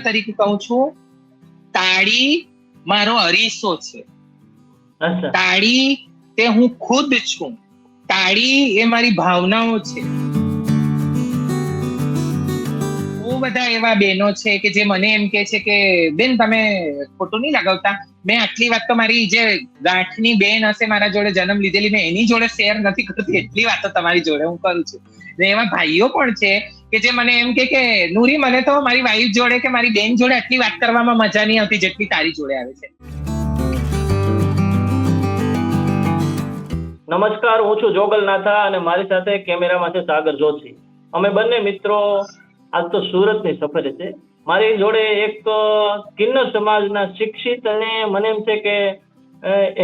તરીકે કહું છું, તાળી મારો અરીસો છે. તાળી તે હું ખુદ છું. તાળી એ મારી ભાવનાઓ છે. બહુ બધા એવા બહેનો છે કે જે મને એમ કે છે કે બેન તમે ખોટું નહીં લગાવતા, મેં આટલી વાત તો મારી જે ગાંઠની બેન હશે મારા જોડે જન્મ લીધેલી, મેં એની જોડે શેર નથી કરતી, એટલી વાતો તમારી જોડે હું કરું છું. ને એવા ભાઈઓ પણ છે કે જે મને એમ કે નૂરી મને તો મારી વાઈફ જોડે કે મારી બેન જોડે આટલી વાત કરવામાં મજા નહીં આવતી જેટલી તારી જોડે આવે છે. નમસ્કાર, હું છું જોગલ નાથા અને મારી સાથે કેમેરામાં છે સાગર જોશી. અમે બંને મિત્રો આજ તો સુરતની સફરે છે. મારી જોડે એક કિન્નર સમાજના શિક્ષિત અને મને એમ છે કે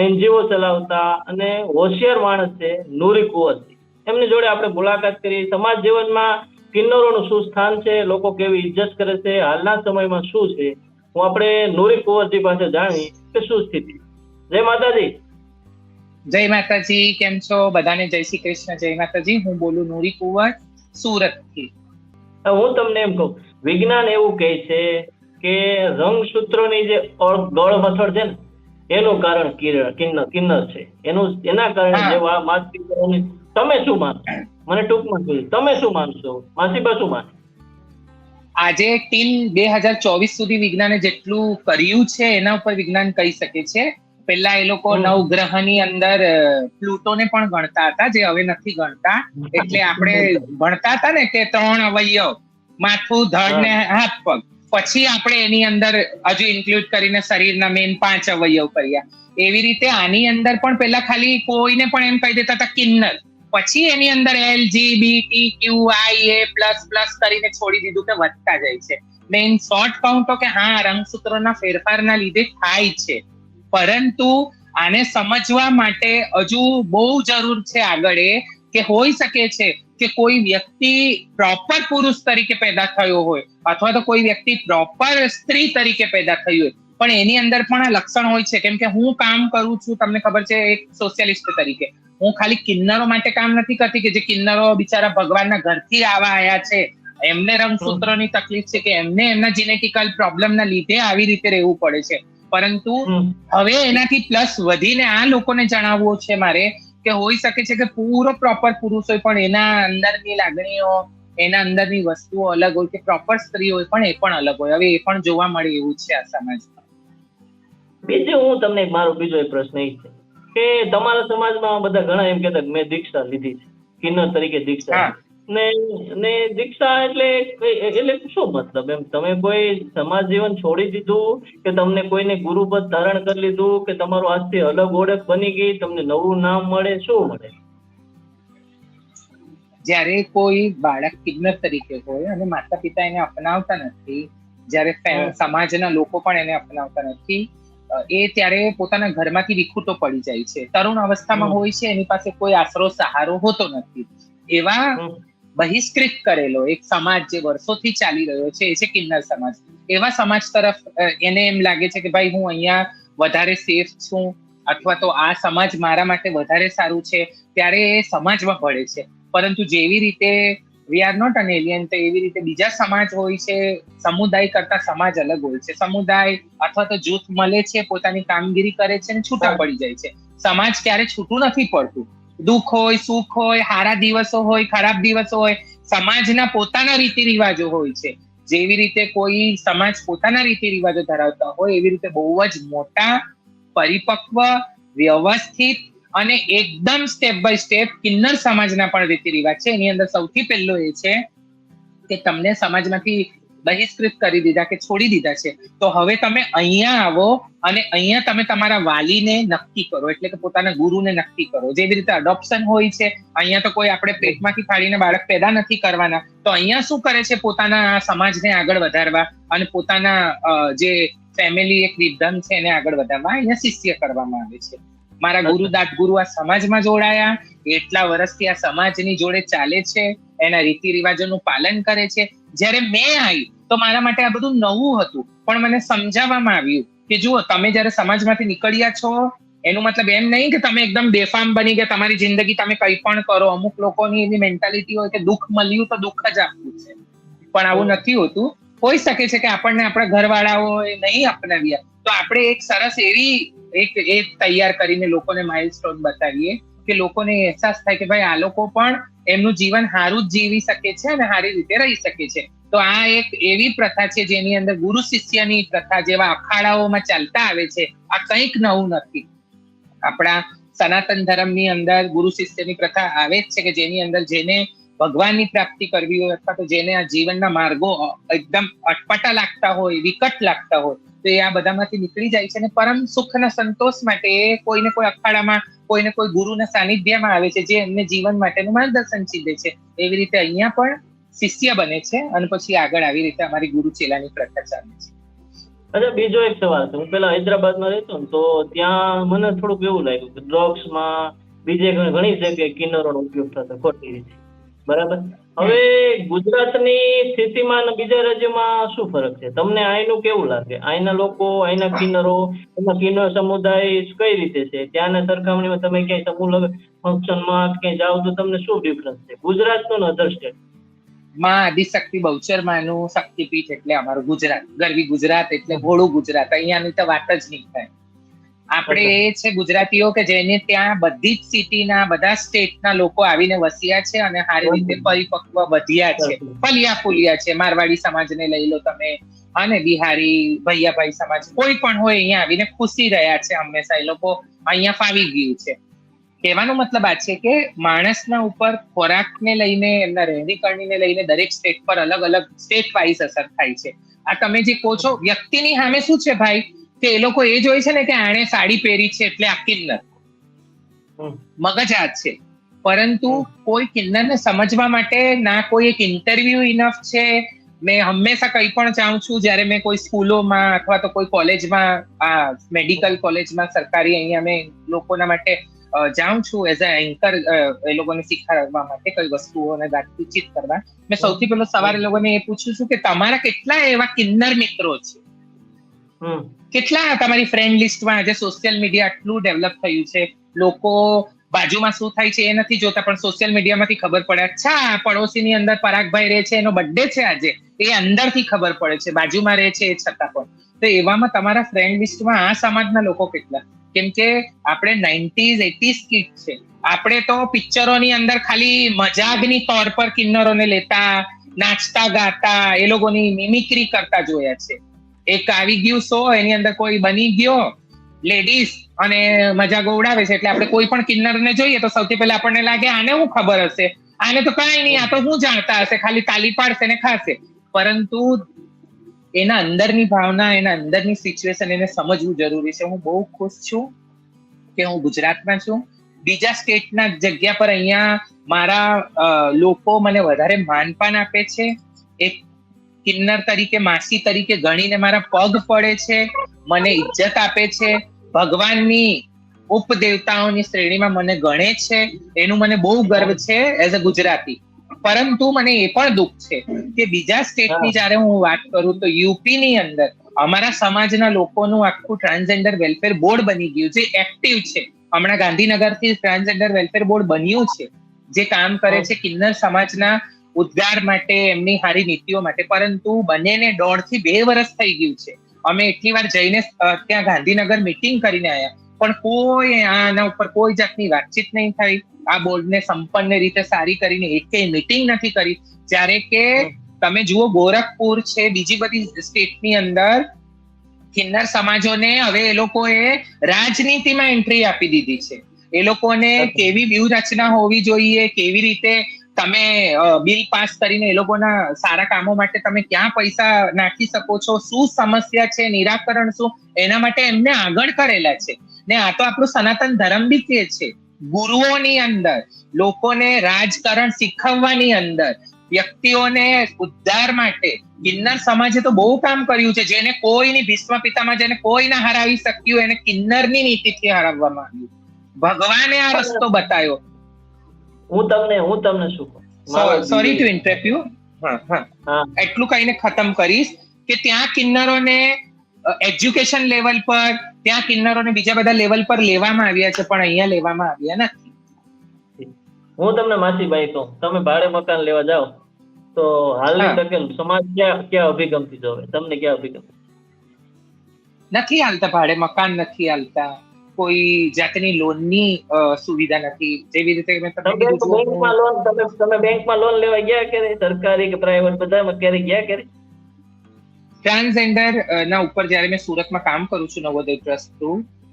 એનજીઓ ચલાવતા અને હોશિયાર માણસ છે નૂરી કુંવરજી. એમની જોડે આપણે મુલાકાત કરી. સમાજ જીવનમાં કિન્નરોનું શું સ્થાન છે, લોકો કેવી ઇજ્જત કરે છે, હાલના સમયમાં શું છે, હું આપણે નૂરી કુંવરજી પાસે જાણી કે શું સ્થિતિ. જય માતાજી. જય માતાજી, કેમ છો બધાને? જય શ્રી કૃષ્ણ, જય માતાજી. હું બોલું નૂરી કુંવર, સુરતથી. હું તમને એમ કહું, વિજ્ઞાન એવું કહે છે કે રંગસૂત્રોની જે ગળમથડ છે ને એનું કારણ કિન્નર છે. એના કારણે જે માસીબાઓની, તમે શું માનશો? મને ટૂંકમાં કહ્યું, તમે શું માનશો? માસીબા શું માને? આજે ટીલ 2024 સુધી વિજ્ઞાને જેટલું કર્યું છે એના ઉપર વિજ્ઞાન કહી શકે છે. પેલા એ લોકો નવગ્રહની અંદર પ્લુટોને પણ ગણતા હતા, જે હવે નથી ગણતા. એટલે આપણે ભણતા હતા ને કે 3 અવયવ, માથું, ધડ ને હાથ પગ. પછી આપણે એની અંદર હજુ ઇન્ક્લુડ કરીને શરીરના મેન 5 અવયવ કર્યા. એવી રીતે આની અંદર પણ પેલા ખાલી કોઈને પણ એમ કહી દેતા હતા કિન્નર. પછી એની અંદર LGBTQIA++ કરીને છોડી દીધું કે વધતા જાય છે. મેન શોર્ટ કહું તો કે હા, રંગસૂત્રોના ફેરફારના લીધે થાય છે, પરંતુ આને સમજવા માટે હજુ બહુ જરૂર છે આગળ એ કે હોઈ શકે છે કે કોઈ વ્યક્તિ પ્રોપર પુરુષ તરીકે પેદા થયો હોય અથવા તો કોઈ વ્યક્તિ પ્રોપર સ્ત્રી તરીકે પેદા થઈ હોય, પણ એની અંદર પણ આ લક્ષણ હોય છે. કેમ કે હું કામ કરું છું, તમને ખબર છે, એક સોશિયલિસ્ટ તરીકે. હું ખાલી કિન્નરો માટે કામ નથી કરતી કે જે કિન્નરો બિચારા ભગવાનના ઘરથી આયા છે, એમને રંગસૂત્રોની તકલીફ છે કે એમને એમના જીનેટિકલ પ્રોબ્લેમના લીધે આવી રીતે રહેવું પડે છે. પરંતુ હવે એનાથી પ્લસ વધીને આ લોકોને જણાવવું છે મારે કે હોઈ શકે છે કે પૂરો પ્રોપર પુરુષ હોય પણ એના અંદરની લાગણીઓ, એના અંદરની વસ્તુઓ અલગ હોય, કે પ્રોપર સ્ત્રી હોય પણ એ પણ અલગ હોય. હવે એ પણ જોવા મળે એવું છે આ સમાજમાં. બીજું હું તમને મારો બીજો એક પ્રશ્ન એ છે કે તમારા સમાજમાં બધા ઘણા એમ કહેતા મેં દીક્ષા લીધી છે, કિન્નર તરીકે દીક્ષા. ને દીક્ષા એટલે શું મતલબ? એમ તમે કોઈ સમાજ જીવન છોડી દીધું કે તમને કોઈને ગુરુપદ ધારણ કરી લીધું કે તમારું આજથી અલગ ઓળખ બની ગઈ, તમને નવું નામ મળે, શું મળે? જ્યારે કોઈ બાળક કિન્નર તરીકે હોય અને માતા પિતા એને અપનાવતા નથી, જ્યારે સમાજના લોકો પણ એને અપનાવતા નથી, એ ત્યારે પોતાના ઘરમાંથી વિખૂટો પડી જાય છે. તરુણ અવસ્થામાં હોય છે, એની પાસે કોઈ આશરો સહારો હોતો નથી. એવા બહિષ્કૃત કરેલો એક સમાજ જે વર્ષોથી ચાલી રહ્યો છે એ છે કિન્નર સમાજ. એવા સમાજ તરફ એને એમ લાગે છે કે ભાઈ હું અહીંયા વધારે સેફ છું અથવા તો આ સમાજ મારા માટે વધારે સારું છે, ત્યારે એ સમાજમાં ભળે છે. પરંતુ જેવી રીતે we are not an alien, તો એવી રીતે બીજા સમાજ હોય છે, સમુદાય કરતા સમાજ અલગ હોય છે. સમુદાય અથવા તો જૂથ મળે છે, પોતાની કામગીરી કરે છે અને છૂટા પડી જાય છે. સમાજ ક્યારે છૂટું નથી પડતું. દુઃખ હોય, સુખ હોય, સારા દિવસો હોય, ખરાબ દિવસો હોય, સમાજના પોતાના રીતિ રિવાજો હોય છે. જેવી રીતે કોઈ સમાજ પોતાના રીતિ રિવાજો ધરાવતા હોય, એવી રીતે બહુ જ મોટા, પરિપક્વ, વ્યવસ્થિત અને એકદમ સ્ટેપ બાય સ્ટેપ કિન્નર સમાજના પણ રીતિ રિવાજ છે. એની અંદર સૌથી પહેલો એ છે કે તમને સમાજમાંથી બહિષ્કૃત કરી દીધા કે છોડી દીધા છે, તો હવે તમે અહીંયા આવો અને અહીંયા તમે તમારા વાલીને નક્કી કરો, એટલે કે પોતાના ગુરુને નક્કી કરો. જેવી રીતે અડોપ્શન હોય છે, અહીંયા તો કોઈ આપણે પેટમાંથી ફાડીને બાળક પેદા નથી કરવાના, તો અહીંયા શું કરે છે, પોતાના સમાજને આગળ વધારવા અને પોતાના જે ફેમિલી એક વિધાન છે એને આગળ વધારવા અહીંયા શિષ્ય કરવામાં આવે છે. મારા ગુરુ દાતગુરુ આ સમાજમાં જોડાયા, એટલા વર્ષથી આ સમાજની જોડે ચાલે છે, એના રીતિ રિવાજોનું પાલન કરે છે. જ્યારે મેં આવી તો મારા માટે આ બધું નવું હતું, પણ મને સમજાવવામાં આવ્યું કે જુઓ, તમે જ્યારે સમાજમાંથી નીકળ્યા છો એનું મતલબ એમ નહીં કે તમે એકદમ બેફામ બની ગયા, તમારી જિંદગી તમે કંઈ પણ કરો. અમુક લોકોની એવી મેન્ટાલિટી હોય કે દુઃખ મળ્યું તો દુઃખ જ આપવું છે, પણ આવું નથી હોતું. હોઈ શકે છે કે આપણને આપણા ઘરવાળાઓ નહીં અપનાવ્યા, તો આપણે એક સરસ એવી એક તૈયાર કરીને લોકોને માઇલસ્ટોન બતાવીએ કે લોકોને અહેસાસ થાય કે ભાઈ આ લોકો પણ એમનું જીવન સારું જ જીવી શકે છે અને સારી રીતે રહી શકે છે. તો આ એક એવી પ્રથા છે જેની અંદર ગુરુ શિષ્યની પ્રથા જેવા અખાડાઓમાં ચાલતા આવે છે. આ કંઈક નવું નથી. આપણા સનાતન ધર્મની અંદર ગુરુ શિષ્યની પ્રથા આવે જ છે કે જેની અંદર જેને ભગવાનની પ્રાપ્તિ કરવી હોય અથવા તો જેને આ જીવનના માર્ગો એકદમ અટપટા લાગતા હોય, વિકટ લાગતા હોય, તો એ આ બધામાંથી નીકળી જાય છે અને પરમ સુખના સંતોષ માટે એ કોઈને કોઈ અખાડામાં કોઈને કોઈ ગુરુના સાનિધ્યમાં આવે છે જે એમને જીવન માટેનું માર્ગદર્શન ચીંધે છે. એવી રીતે અહીંયા પણ શિષ્ય બને છે અને પછી આગળ આવી રીતે અમારી ગુરુ ચેલાની પ્રથા ચાલે છે. અચ્છા, બીજો એક સવાલ છે. હું પેલા હૈદરાબાદમાં રહેતો ને તો ત્યાં મને થોડુંક એવું લાગ્યું કે ડ્રગ્સમાં બીજે ઘણી જગ્યાએ કિન્નરોનો ઉપયોગ થતો ખોટી રીતે, બરાબર. હવે ગુજરાતની સ્થિતિમાં અને બીજા રાજ્યમાં શું ફરક છે? તમને અહીંનું કેવું લાગે? અહીંના લોકો, અહીંના કિન્નરો, એમાં કિન્નર સમુદાય કઈ રીતે છે? ત્યાંના સરખામણીમાં તમે ક્યાંય સમૂહ ફંક્શનમાં ક્યાંય જાઓ તો તમને શું ડિફરન્સ છે ગુજરાતનું ને અધર સ્ટેટ? માં આદિશક્તિ બહુચરમાનું શક્તિપીઠ એટલે અમારું ગુજરાત, ગરવી ગુજરાત એટલે ભોળું ગુજરાત. અહીંયાની તો વાત જ નહીં થાય. આપણે એ છે ગુજરાતીઓ કે જેને ત્યાં બધી જ સિટીના, બધા સ્ટેટના લોકો આવીને વસ્યા છે અને સારી રીતે પરિપક્વ વધ્યા છે, ફલિયા ફૂલ્યા છે. મારવાડી સમાજને લઈ લો તમે, અને બિહારી ભૈયાભાઈ સમાજ, કોઈ પણ હોય અહીંયા આવીને ખુશી રહ્યા છે હંમેશા. એ લોકો અહીંયા ફાવી ગયું છે. કહેવાનો મતલબ આ છે કે માણસના ઉપર ખોરાકને લઈને, એમના રહેણીકરણીને લઈને દરેક સ્ટેટ પર અલગ અલગ સ્ટેટ વાઇઝ અસર થાય છે. આ તમે જે કહો છો વ્યક્તિની સામે શું છે ભાઈ, કે એ લોકો એ જોઈ છે ને કે આણે સાડી પહેરી છે એટલે આ કિન્નર, મગજ આ છે. પરંતુ કોઈ કિન્નરને સમજવા માટે ના કોઈ એક ઇન્ટરવ્યુ ઇનફ છે. મેં હંમેશા કંઈ પણ જાઉં છું જ્યારે મેં કોઈ સ્કૂલોમાં અથવા તો કોઈ કોલેજમાં, આ મેડિકલ કોલેજમાં સરકારી, અહીંયા મેં લોકોના માટે જાઉં છું એઝ અ એન્કર, એ લોકોને શીખવાડવા માટે કઈ વસ્તુઓને વાતચીત કરવા. મેં સૌથી પહેલો સવારે લોકોને એ પૂછું છું કે તમારા કેટલા એવા કિન્નર મિત્રો છે, કેટલા તમારી ફ્રેન્ડ લિસ્ટમાં? આજે સોશિયલ મીડિયા આટલું ડેવલપ થયું છે, લોકો બાજુમાં શું થાય છે એ નથી જોતા, પણ સોશિયલ મીડિયામાંથી ખબર પડે. અચ્છા, પડોશીની અંદર પરાગભાઈ રહે છે, એનો બર્થડે છે આજે, એ અંદરથી ખબર પડે છે, બાજુમાં રહે છે એ છતાં પણ. તો એવામાં તમારા ફ્રેન્ડ લિસ્ટમાં આ સમાજના લોકો કેટલા? કેમ કે આપણે 90s 80s કિડ છે. આપણે તો પિક્ચરોની અંદર ખાલી મજાકની તौर પર કિન્નરોને લેતા, નાચતા ગાતા, એ લોકોની મિમિક્રી કરતા જોયા છે. એક આવી ગયું શો, એની અંદર કોઈ બની ગયો લેડીઝ અને મજાક ઉડાવે છે, એટલે આપણે કોઈ પણ કિન્નરને જોઈએ તો સૌથી પહેલા આપણને લાગે આને શું ખબર હશે, આને તો કઈ નહીં, આ તો શું જાણતા હશે, ખાલી તાલી પાડશે ને ખાશે. પરંતુ એના અંદરની ભાવના, એના અંદરની સિચ્યુએશન એને સમજવું જરૂરી છે. હું બહુ ખુશ છું કે હું ગુજરાતમાં છું. બીજા સ્ટેટના જગ્યા પર અહીંયા મારા લોકો મને વધારે માનપાન આપે છે. એક કિન્નર તરીકે, માસી તરીકે ગણીને મારા પગ પડે છે, મને ઇજ્જત આપે છે, ભગવાનની ઉપદેવતાઓની શ્રેણીમાં મને ગણે છે. એનું મને બહુ ગર્વ છે એઝ અ ગુજરાતી. પરંતુ મને એ પણ દુઃખ છે કે બીજા સ્ટેટની જયારે હું વાત કરું તો યુપીની અંદર અમારા સમાજના લોકોનું આખું ટ્રાન્સજેન્ડર વેલફેર બોર્ડ બની ગયું છે, એક્ટિવ છે. હમણાં ગાંધીનગરથી ટ્રાન્સજેન્ડર વેલફેર બોર્ડ બન્યું છે, જે કામ કરે છે કિન્નર સમાજના ઉદ્ધાર માટે, એમની સારી નીતિઓ માટે. પરંતુ બંનેને 1.5 થી 2 વર્ષ થઈ ગયું છે. અમે એટલી વાર જઈને ત્યાં ગાંધીનગર મીટિંગ કરીને આવ્યા, પણ કોઈ આના ઉપર કોઈ જાતની વાતચીત નહીં થઈ. આ બોર્ડને સંપન્ન રીતે સારી કરીને એકેય મીટિંગ નથી કરી. જ્યારે કે તમે જુઓ ગોરખપુર છે, બીજી બધી સ્ટેટની અંદર કિન્નર સમાજોને હવે એ લોકોએ રાજનીતિમાં એન્ટ્રી આપી દીધી છે. એ લોકોને કેવી વ્યૂહરચના હોવી જોઈએ, કેવી રીતે તમે બિલ પાસ કરીને એ લોકોના સારા કામો માટે તમે ક્યાં પૈસા નાખી શકો છો, શું સમસ્યા છે, નિરાકરણ શું, એના માટે એમને આગળ કરેલા છે. ને આ તો આપણું સનાતન ધર્મ બી કે છે, ગુરુઓની અંદર, લોકોને રાજકારણ શીખવવાની અંદર, વ્યક્તિઓને ઉદ્ધાર માટે કિન્નર સમાજે તો બહુ કામ કર્યું છે. જેને કોઈની ભીષ્મ પિતામાં જેને કોઈ ના હરાવી શક્યું, એને કિન્નરની નીતિથી હરાવવામાં આવ્યું. ભગવાને આ રસ્તો બતાવ્યો. હું તમને શું કહું, સોરી ટુ ઇન્ટરપ્ટ યુ, એટલું કહીને ખતમ કરીશ કે ત્યાં કિન્નરોને એજ્યુકેશન લેવલ પર, ત્યાં કિન્નરોને બીજા બધા લેવલ પર લેવામાં આવ્યા છે, પણ અહીંયા લેવામાં આવ્યા નથી. હું તમને માસીભાઈ કહું, તમે ભાડે મકાન લેવા જાઓ તો હાલની હા. તકે સમાજ ક્યાં અભિગમથી જોવે, તમને ક્યાં અભિગમ? નથી હાલતા ભાડે મકાન, નથી હાલતા કોઈ જાતની લોનની સુવિધા નથી. જેવી રીતે મેં તમને તમે કીધું, જો હું બેંકમાં લોન તમે બેંકમાં લોન લેવા ગયા કે સરકારી કે પ્રાઇવેટ બધામાં ક્યારે ગયા કે? ટ્રાન્સજેન્ડર ના ઉપર જયારે મેં સુરતમાં કામ કરું છું નવોદય ટ્રસ્ટ થ્રુ,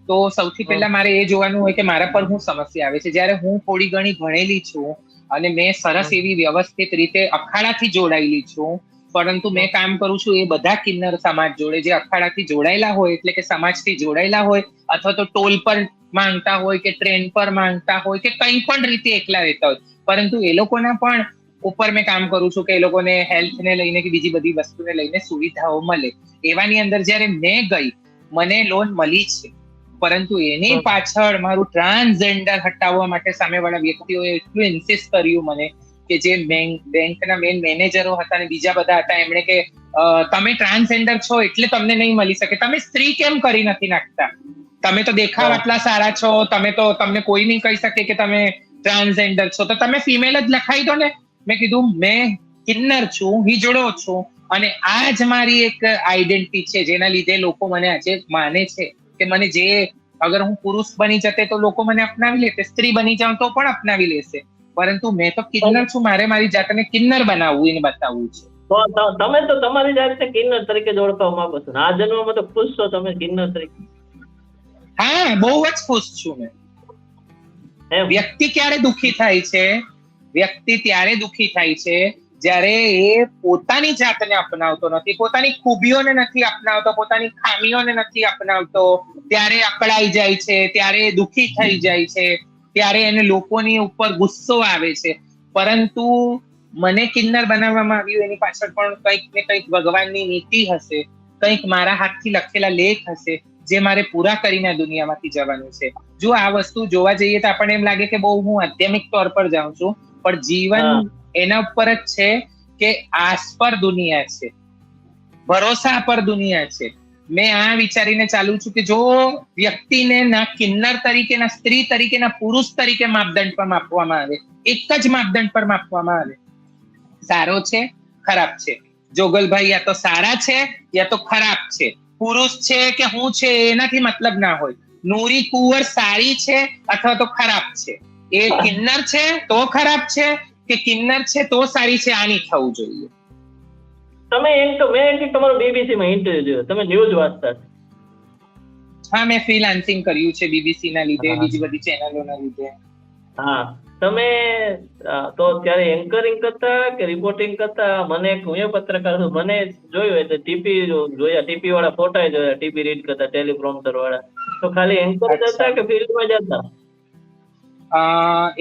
તો સૌથી પહેલા મારે એ જોવાનું હોય કે મારા પર શું સમસ્યા આવે છે. જયારે હું થોડી ઘણી ભણેલી છું અને મેં સરસ એવી વ્યવસ્થિત રીતે અખાડાથી જોડાયેલી છું, પરંતુ મેં કામ કરું છું એ બધા કિન્નર સમાજ જોડે જે અખાડાથી જોડાયેલા હોય, એટલે કે સમાજથી જોડાયેલા હોય, અથવા તો ટોલ પર માંગતા હોય કે ટ્રેન પર માંગતા હોય કે કંઈ પણ રીતે એકલા રહેતા હોય, પરંતુ એ લોકોના પણ ઉપર મેં કામ કરું છું કે એ લોકોને હેલ્થને લઈને કે બીજી બધી વસ્તુને લઈને સુવિધાઓ મળે. એવાની અંદર જયારે મેં ગઈ, મને લોન મળી છે, પરંતુ એની પાછળ મારું ટ્રાન્સજેન્ડર હટાવવા માટે સામેવાળા વ્યક્તિઓએ એટલું ઇન્સિસ્ટ કર્યું મને, કે જે બેંકના મેન મેનેજરો હતા અને બીજા બધા હતા, એમણે કે તમે ટ્રાન્સજેન્ડર છો એટલે તમને નહીં મળી શકે, તમે સ્ત્રી કેમ કરી નથી નાખતા, તમે તો દેખાવ આટલા સારા છો, તમને કોઈ નહીં કહી શકે કે તમે ટ્રાન્સજેન્ડર છો, તો તમે ફિમેલ જ લખાઈ દો ને. મેં કીધું મેં કિન્નર છું, હિજડો છું, અને આ જ મારી એક આઈડેન્ટિટી છે જેના લીધે લોકો મને આજે માને છે કે મને જે અગર હું પુરુષ બની જતે તો લોકો મને અપનાવી લેતે, સ્ત્રી બની જાઉં તો પણ અપનાવી લેશે, પરંતુ મેં તો કિન્નર છું, મારે મારી જાતને કિન્નર બનાવવું એને બતાવવું છે. તો તમે તો તમારી જાતને કિન્નર તરીકે જ ઓળખવા માંગો છો, આ જન્મમાં તો ખુશ છો તમે કિન્નર તરીકે? હા, બહુ જ ખુશ છું મેં. વ્યક્તિ ક્યારે દુઃખી થાય છે? વ્યક્તિ ત્યારે દુઃખી થાય છે જ્યારે એ પોતાની જાતને અપનાવતો નથી, પોતાની ખૂબીઓને નથી અપનાવતો, પોતાની ખામીઓને નથી અપનાવતો, ત્યારે અકળાઈ જાય છે, ત્યારે દુઃખી થઈ જાય છે, ત્યારે એને લોકોની ઉપર ગુસ્સો આવે છે. પરંતુ મને કિન્નર બનાવવામાં આવ્યું એની પાછળ પણ કંઈક ને કંઈક ભગવાનની નીતિ હશે, કંઈક મારા હાથથી લખેલા લેખ હશે જે મારે પૂરા કરીને આ દુનિયામાંથી જવાનું છે. જો આ વસ્તુ જોવા જઈએ તો આપણને એમ લાગે કે બહુ હું આધ્યાત્મિક તौर પર જાઉં છું, પણ જીવન એના ઉપર જ છે કે આસ પર દુનિયા છે, ભરોસા પર દુનિયા છે. મેં આ વિચારીને ચાલુ છું કે જો વ્યક્તિને ના કિન્નર તરીકે, ના સ્ત્રી તરીકે, ના પુરુષ તરીકે માપદંડ પર માપવામાં આવે, એક જ માપદંડ પર માપવામાં આવે, સારો છે, ખરાબ છે, જોગલભાઈ યા તો સારા છે યા તો ખરાબ છે, પુરુષ છે કે હું છે એનાથી મતલબ ના હોય, નૂરી કુંવર સારી છે અથવા તો ખરાબ છે, એ કિન્નર છે તો ખરાબ છે કે કિન્નર છે તો સારી છે, આની થવું જોઈએ. મેં તમારો BBC માં ઇન્ટરવ્યુ જોયો, તમે ન્યૂઝ વાંચતા? હા, મેં ફ્રીલાન્સિંગ કર્યું છે BBC ના લીધે, બીજી બધી ચેનલોના લીધે. હા, તમે તો ત્યારે એન્કરિંગ કરતા કે રિપોર્ટિંગ કરતા? મને હું એ પત્રકાર છું, મને જોયું એટલે ટીપી જોયા, ટીપી વાળા ફોટા જોયા, ટીપી રીડ કરતા, ટેલિપ્રોમ્પટર વાળા. તો ખાલી એન્કર કરતા કે ફિલ્ડમાં જતા?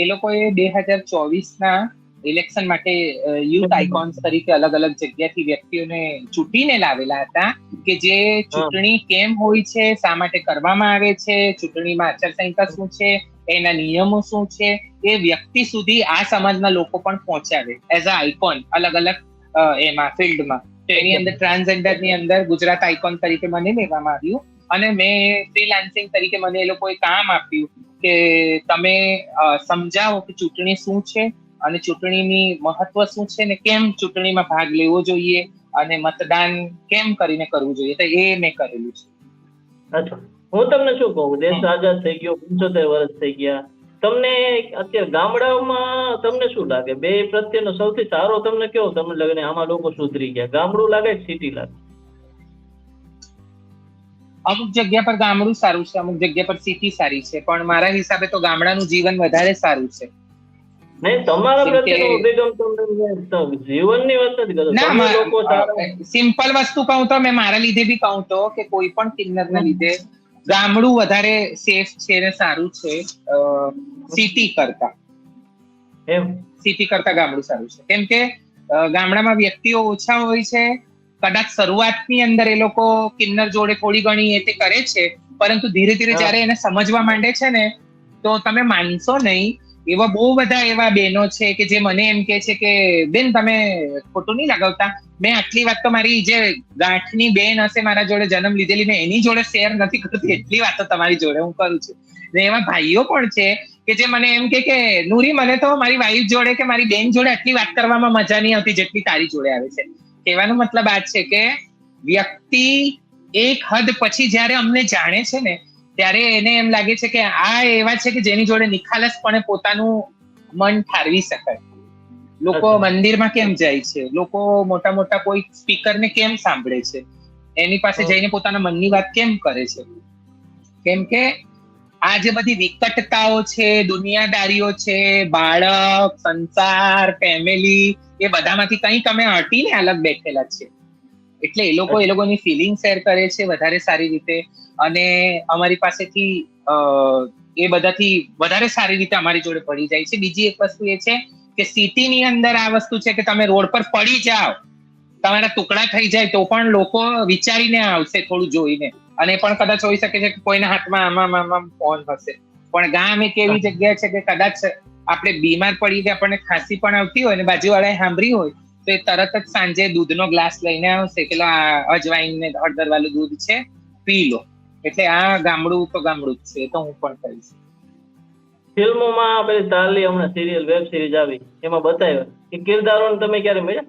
એ લોકોએ 2024ના ઇલેક્શન માટે યુથ આઇકોન્સ તરીકે અલગ અલગ જગ્યાથી વ્યક્તિઓને ચૂંટીને લાવેલા હતા કે જે ચૂંટણી કેમ હોય છે, શા માટે કરવામાં આવે છે, ચૂંટણીમાં આચારસંહિતા શું છે, એના નિયમો શું છે, એ વ્યક્તિ સુધી આ સમાજના લોકો પણ પહોંચાડે એઝ અ આઇકોન અલગ અલગ એમાં ફિલ્ડમાં. તો એની અંદર ટ્રાન્સજેન્ડરની અંદર ગુજરાત આઇકોન તરીકે મને લેવામાં આવ્યું, અને મેં ફ્રીલાન્સિંગ તરીકે મને એ લોકોએ કામ આપ્યું કે તમે સમજાવો કે ચૂંટણી શું છે અને ચૂંટણીની મહત્વ શું છે ને કેમ ચૂંટણીમાં ભાગ લેવો જોઈએ અને મતદાન કેમ કરીને કરવું જોઈએ, તો એ મેં કરેલું છે. અચ્છા, હું તમને શું કહું, દેશ આઝાદ થઈ ગયો, 75 વર્ષ થઈ ગયા, તમને અત્યારે ગામડાઓમાં તમને શું લાગે, બે પ્રત્યેનો સૌથી સારો તમને કેવો તમને લાગે આમાં લોકો સુધરી ગયા, ગામડું લાગે કે સિટી લાગે? અમુક જગ્યા પર ગામડું સારું છે, અમુક જગ્યા પર સિટી સારી છે, પણ મારા હિસાબે તો ગામડાનું જીવન વધારે સારું છે. નહીં, તમારા પ્રત્યેનો અભિગમ તમને જીવનની વાત નથી કરતો, તમે લોકો સિમ્પલ વસ્તુ કહું તો મેં મારા લીધે બી કહું તો કે કોઈ પણ કિન્નરના લીધે ગામડું વધારે સેફ છે ને સારું છે સિટી કરતા. સિટી કરતા ગામડું સારું છે, કેમ કે ગામડામાં વ્યક્તિઓ ઓછા હોય છે, કદાચ શરૂઆતની અંદર એ લોકો કિન્નર જોડે થોડી ઘણી એ તે કરે છે, પરંતુ ધીરે ધીરે જયારે એને સમજવા માંડે છે ને, તો તમે માનશો નહીં, એવા બહુ બધા એવા બહેનો છે કે જે મને એમ કે છે કે બેન તમે ખોટું નહીં લગાવતા, મેં આટલી વાત તો મારી જે ગાંઠની બેન હશે મારા જોડે જન્મ લીધેલી, મેં એની જોડે શેર નથી કરતી, એટલી વાતો તમારી જોડે હું કરું છું. ને એવા ભાઈઓ પણ છે કે જે મને એમ કે નૂરી, મને તો મારી વાઈફ જોડે કે મારી બેન જોડે આટલી વાત કરવામાં મજા નહીં આવતી જેટલી તારી જોડે આવે છે. કહેવાનો મતલબ આ છે કે વ્યક્તિ એક હદ પછી જ્યારે અમને જાણે છે ને ત્યારે એને એમ લાગે છે કે આ એવા છે કે જેની જોડે નિખાલસપણે પોતાનું મન ઠારવી શકાય. લોકો મંદિરમાં કેમ જાય છે, લોકો મોટા મોટા કોઈ સ્પીકરને કેમ સાંભળે છે, એની પાસે જઈને પોતાના મનની વાત કેમ કરે છે? કેમ કે આ જે બધી વિકટતાઓ છે, દુનિયાદારીઓ છે, બાળક, સંસાર, ફેમિલી, એ બધામાંથી કંઈક અમે હટીને અલગ બેઠેલા છે. એટલે એ લોકોની ફિલિંગ શેર કરે છે વધારે સારી રીતે, અને અમારી પાસેથી એ બધાથી વધારે સારી રીતે અમારી જોડે પડી જાય છે. બીજી એક વસ્તુ એ છે કે સિટીની અંદર આ વસ્તુ છે કે તમે રોડ પર પડી જાઓ, તમારા ટુકડા થઈ જાય તો પણ લોકો વિચારીને આવશે, થોડું જોઈને, અને પણ કદાચ હોઈ શકે છે કે કોઈના હાથમાં આમાં ફોન હશે. પણ ગામ એક એવી જગ્યા છે કે કદાચ આપણે બીમાર પડી ગયા, આપણને ખાંસી પણ આવતી હોય ને બાજુવાળાએ સાંભળી હોય તો એ તરત જ સાંજે દૂધનો ગ્લાસ લઈને આવશે કે અજવાઈન ને હળદર વાળું દૂધ છે, પી લો. એટલે આ ગામડું તો ગામડું જ છે, તો હું પણ કહીશ. ફિલ્મોમાં પેલી તારલી હમણાં સિરિયલ વેબ સિરીઝ આવી, એમાં બતાવ્યું કે કિરદારોને તમે ક્યારે મળ્યા?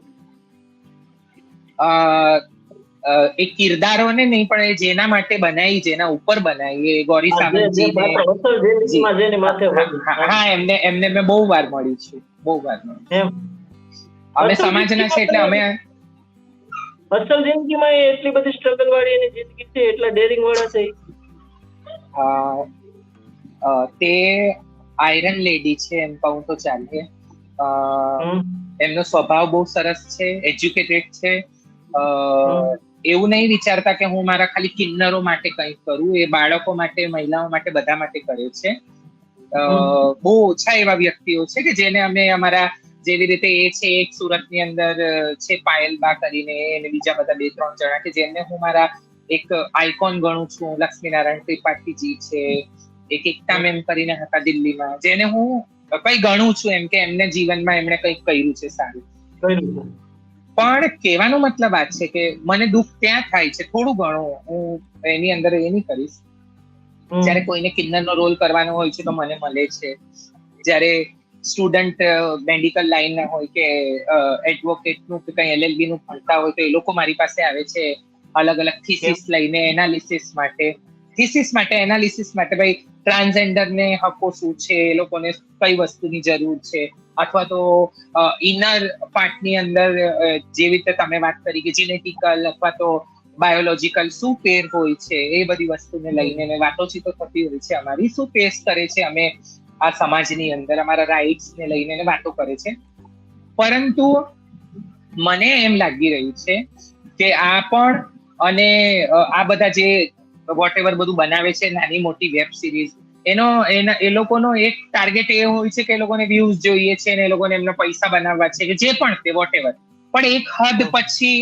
એ કિરદારોને નહીં, પણ એ જેના માટે બનાવી, જેના ઉપર બનાવી, એ ગૌરી સાવંતજી, હા, એમને મેં બહુ વાર મળી છું, બહુ વાર મળી. અમે સમાજના છે એટલે અમે અસલ જિંદગીમાં એટલી બધી સ્ટ્રગલ વાળી એની જિંદગી છે, એટલા ડેરિંગ વાળા છે. તે આયરન લેડી છે એમ કહું તો ચાલે. એમનો સ્વભાવ બહુ સરસ છે, એજ્યુકેટેડ છે. એવું નહીં વિચારતા કે હું મારા ખાલી કિન્નરો માટે કંઈક કરું, એ બાળકો માટે, મહિલાઓ માટે, બધા માટે કરે છે. બહુ ઓછા એવા વ્યક્તિઓ છે કે જેને અમે અમારા, જેવી રીતે એ છે, એક સુરતની અંદર છે પાયલબા કરીને, અને બીજા બધા 2-3 જણા કે જેમને હું મારા એક આઇકોન ગણું છું. લક્ષ્મીનારાયણ ત્રિપાઠીજી છે, એક એકતા મેમ કરીને હતા દિલ્હીમાં, જેને હું કઈ ગણું છું એમ કે એમને જીવનમાં એમણે કંઈક કર્યું છે સારું. પણ કહેવાનો મતલબ આ છે કે મને દુઃખ ત્યાં થાય છે થોડું ઘણું, હું એની અંદર એ નહીં કરીશ. જયારે કોઈને કિન્નરનો રોલ કરવાનો હોય છે તો મને મળે છે. જયારે સ્ટુડન્ટ મેડિકલ લાઈનના હોય કે એડવોકેટનું કે કંઈ LLB નું ભણતા હોય તો એ લોકો મારી પાસે આવે છે અલગ અલગ થીસીસ લઈને, એનાલિસિસ માટે ભાઈ ટ્રાન્સજેન્ડરને હકો શું છે, એ લોકોને કઈ વસ્તુની જરૂર છે, અથવા તો ઇનર પાર્ટની અંદર જેવી રીતે તમે વાત કરી કે જીનેટિકલ અથવા તો બાયોલોજીકલ શું પેર હોય છે, એ બધી વસ્તુને લઈને વાતોચીતો થતી હોય છે અમારી. શું પેશ કરે છે અમે આ સમાજની અંદર, અમારા રાઇટ્સને લઈને વાતો કરે છે. પરંતુ મને એમ લાગી રહ્યું છે કે આ પણ, અને આ બધા જે વોટ એવર બધું બનાવે છે નાની મોટી વેબ સિરીઝ, એ લોકોનો એક ટાર્ગેટ એ હોય છે કે એ લોકોને વ્યૂઝ જોઈએ છે ને એ લોકોને એમનો પૈસા બનાવવા છે કે જે પણ તે વોટ એવર. પણ એક હદ પછી